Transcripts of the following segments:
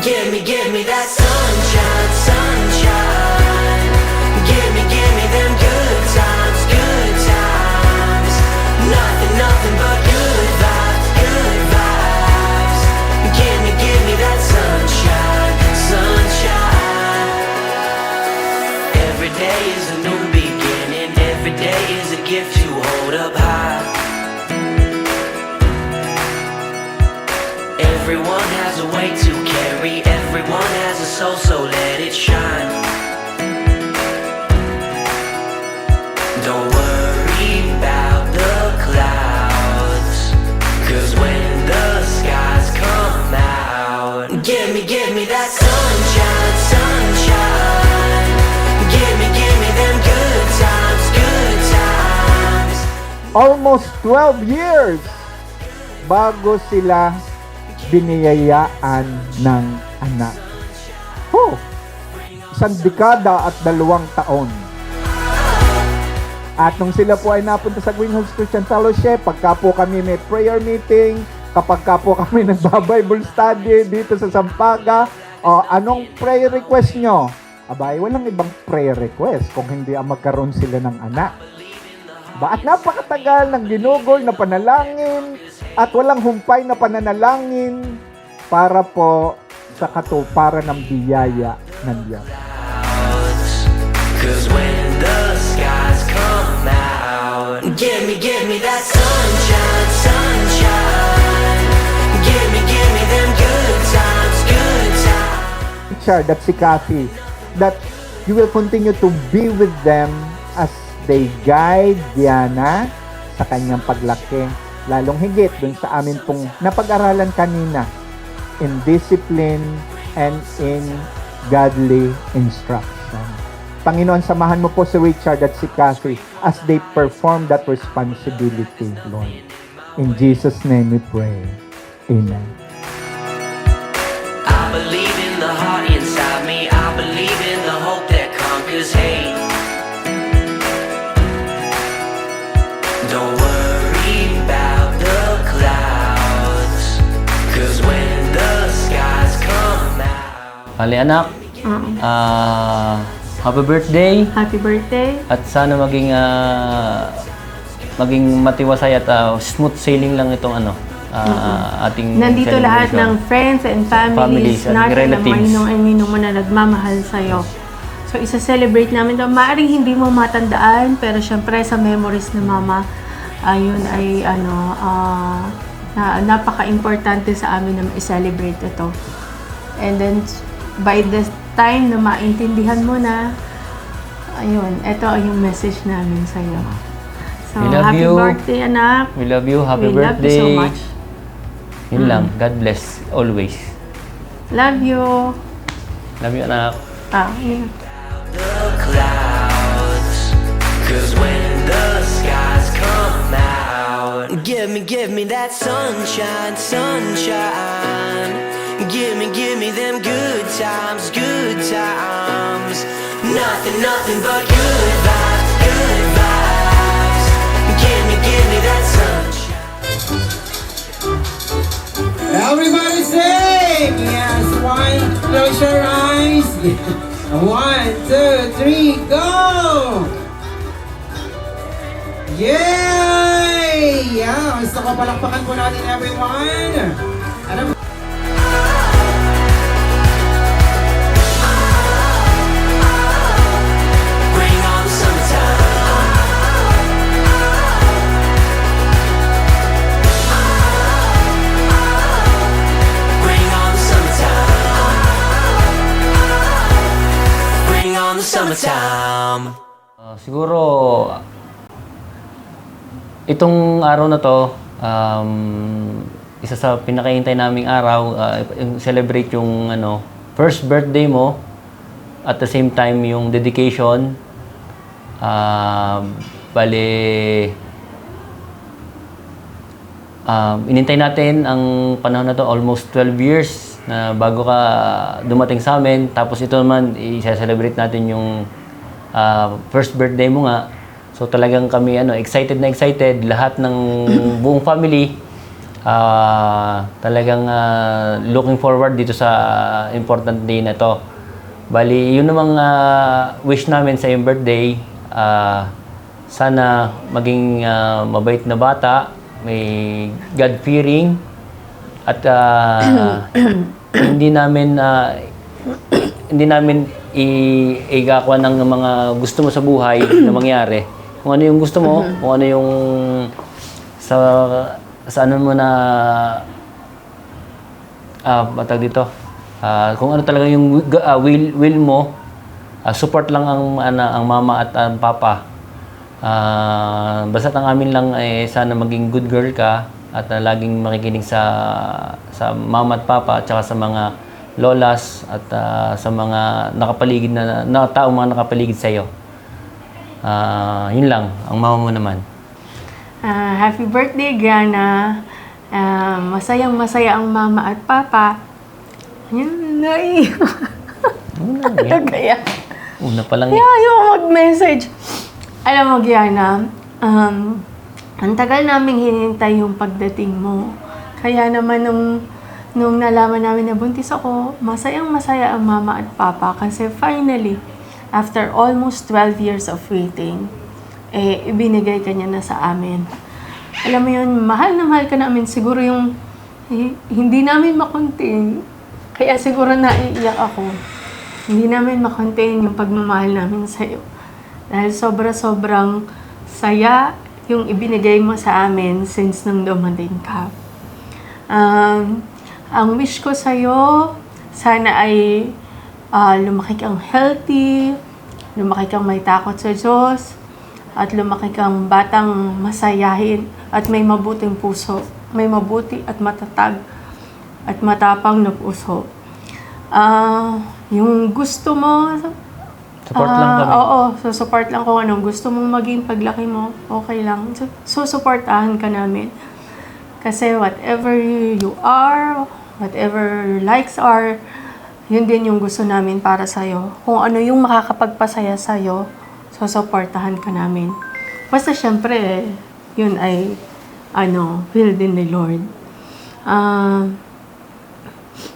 give me that sunshine, sunshine. Give me them good times, good times. Nothing, nothing but good vibes, good vibes. Give me that sunshine, sunshine. Every day is a new beginning. Every day is a gift to hold up high. Everyone has a way to carry. Everyone has a soul, so let it shine. Don't worry about the clouds, 'cause when the skies come out, give me that sunshine, sunshine. Give me them good times, good times. Almost 12 years bago sila biniyayaan ng anak. Isang dekada at 2 taon. At nung sila po ay napunta sa Green Hills Christian Fellowship, pagka po kami may prayer meeting, kapag ka po kami nagba-Bible study dito sa Sampaga, anong prayer request nyo? Abay, walang ibang prayer request kung hindi ang magkaroon sila ng anak. At napakatagal ng ginugol na panalangin at walang humpay na pananalangin para po sa katuparan ng biyaya ng Diyos. 'Cause when the skies come out, give me that sunshine, sunshine. Give me them good times, good times. Richard at si Kathy, that you will continue to be with them as they guide Diana sa kanyang paglaki, lalong higit dun sa amin pong napag-aralan kanina, in discipline and in godly instruction. Panginoon, samahan mo po si Richard at si Kathy as they perform that responsibility, Lord. In Jesus' name we pray. Amen. I believe in the heart inside me. I believe in the hope that conquers hate. Don't worry about the clouds, 'cause when the skies come out. Bali anak, happy birthday Happy birthday. at sana maging matiwasay at smooth sailing lang itong ating Nandito lahat celebration. ng friends and Families families and natin na relatives. ninong mo na nagmamahal sa'yo. So, isa-celebrate namin ito. Maaring hindi mo matandaan, pero syempre sa memories ni Mama, ayun ay napaka-importante sa amin na i-celebrate ito. And then, by the time na maintindihan mo na, ayun, ito ay yung message namin sa'yo. So, We love happy you. birthday, anak. We love you, happy We love birthday. you so much. Yun lang, God bless always. Love you. Love you anak. Yun. The clouds, 'cause when the skies come out, give me that sunshine, sunshine. Give me them good times, good times. Nothing but good vibes, good vibes. Give me that sunshine. Everybody sing! Yes, one, close your eyes. 1, 2, 3, go! Yay! Yeah, gusto ko palakpakan po natin everyone. Ano Bring on the summertime. Bring on the summertime. Bring on the summertime. Siguro, itong araw na to, isa sa pinakahintay naming araw, yung celebrate yung first birthday mo, at the same time yung dedication. Bale, inintay natin ang panahon na to, almost 12 years na bago ka dumating sa amin. Tapos ito naman, i-celebrate natin yung first birthday mo nga. So talagang kami excited na excited, lahat ng buong family. talagang looking forward dito sa important day na to. Bali, yun namang wish namin sa iyong birthday. Sana maging mabait na bata, may God-fearing, at hindi namin igakuha ng mga gusto mo sa buhay na mangyari. Kung ano yung gusto mo, kung ano yung sa ano mo na matag dito. Kung ano talaga yung will mo, support lang ang mama at ang papa. Basta ang amin lang ay sana maging good girl ka at laging makikinig sa mama at papa at saka sa mga lolas at sa mga nakapaligid na taong mga nakapaligid sa iyo. Yun lang, ang mama mo naman. Happy birthday, Gianna. Masayang masaya ang mama at papa. Yan, naiiyak. Kaya, Una pa lang yung mag-message. Alam mo, Gianna, ang tagal naming hinintay yung pagdating mo. Kaya naman nung nalaman namin na buntis ako, masayang masaya ang mama at papa kasi finally, after almost 12 years of waiting, ibinigay ka niya na sa amin. Alam mo yun, mahal na mahal ka namin. Siguro yung hindi namin makontain. Kaya siguro naiiyak ako. Hindi namin makontain yung pagmamahal namin sa'yo. Dahil sobrang saya yung ibinigay mo sa amin since nung dumating ka. Ang wish ko sa'yo, sana ay lumaki kang healthy, lumaki kang may takot sa Diyos, at lumaki kang batang masayahin at may mabuting puso. May mabuti at matatag at matapang na puso. Yung gusto mo, Support lang kami. Oo, support lang kung anong gusto mong maging paglaki mo, okay lang. Supportahan ka namin. Kasi whatever you are, whatever your likes are, yun din yung gusto namin para sa'yo. Kung ano yung makakapagpasaya sa'yo, supportahan ka namin. Basta syempre, yun ay, will din ni Lord.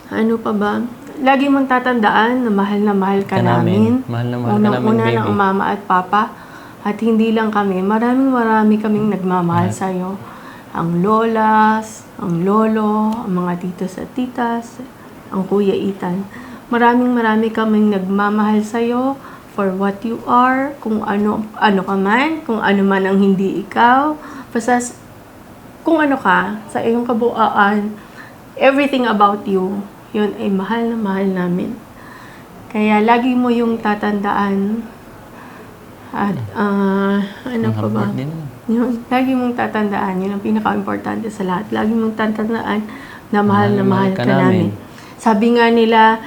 Ano pa ba? Lagi mong tatandaan na mahal ka namin. Mahal na mahal ka namin, Una baby. ng mama at papa. At hindi lang kami. Marami kaming nagmamahal sa'yo. Ang lolas, ang lolo, ang mga titos at titas, ang kuya Ethan. Marami kaming nagmamahal sa'yo for what you are, kung ano ka man, kung ano man ang hindi ikaw. Basta kung ano ka, sa iyong kabuuan, everything about you, yun ay mahal na mahal namin. Kaya lagi mo yung tatandaan. At ano pa ba? Yun, lagi mong tatandaan. Yun ang pinaka-importante sa lahat. Lagi mong tatandaan na mahal ka namin. Sabi nga nila,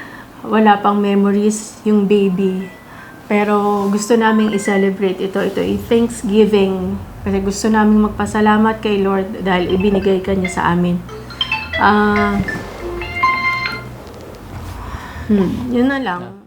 wala pang memories yung baby. Pero gusto naming i-celebrate ito. Ito ay Thanksgiving. Kasi gusto naming magpasalamat kay Lord dahil ibinigay ka niya sa amin. Yun na lang.